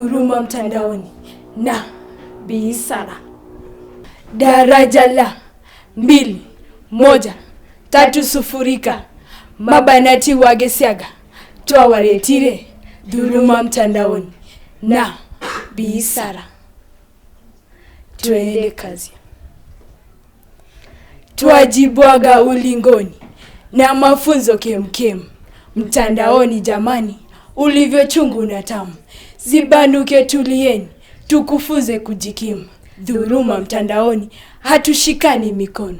dhuluma mtandaoni na Bi Sara. Daraja la 2-1-3 mabanati wagesiaga twawaretire dhuluma mtandaoni na Bi Sara. Tuende kazi. Twajibwaga ulingoni na mafunzo kemkem mtandaoni jamani, ulivyo chungu na tamu. Zibanuke tulieni, tukufuze kujikimu. Dhuluma mtandaoni, hatushikani mikono.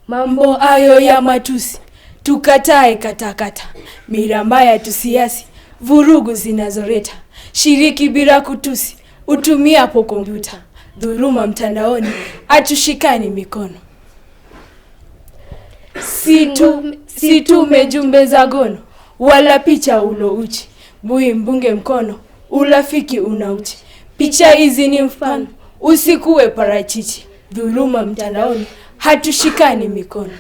Mambo ayo ya matusi, tukatae katakata. Mira mbaya tusiasi, vurugu zinazoreta. Shiriki bila kutusi, utumia hapo kompyuta. Dhuluma mtandaoni, hatushikani mikono. Situme jumbe za gono, wala picha ulo uchi. Bui mbunge mkono, ulafiki unauchi. Picha hizi ni mfano, usikuwe parachichi. Dhuluma mtandaoni, hatushikani mikono.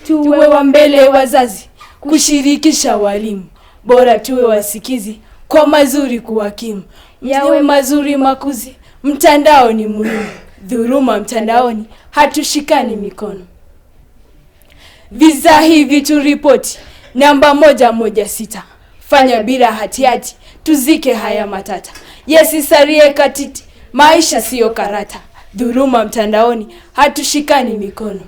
Tuwe wa mbele wazazi, kushirikisha walimu. Bora tuwe wasikizi, kwa mazuri kuwakimu. Yawe mazuri makuzi, mtandao ni muhimu. Dhuluma mtandaoni, hatushikani mikono. Visa hivi turipoti, namba 116. Fanya bila hatihati, tuzike haya matata. Yasisarie katiti, maisha siyo karata. Dhuluma mtandaoni, hatushikani mikono.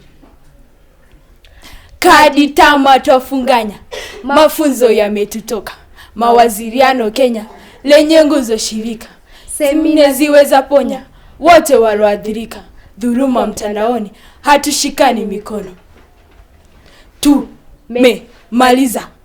Kadi tama twafunganya, mafunzo yametutoka. Mawaziriano Kenya, lenye nguzo shirika. Semina ziweza ponya, wote walioathirika. Dhuluma mtandaoni, hatushikani mikono. Tumemaliza.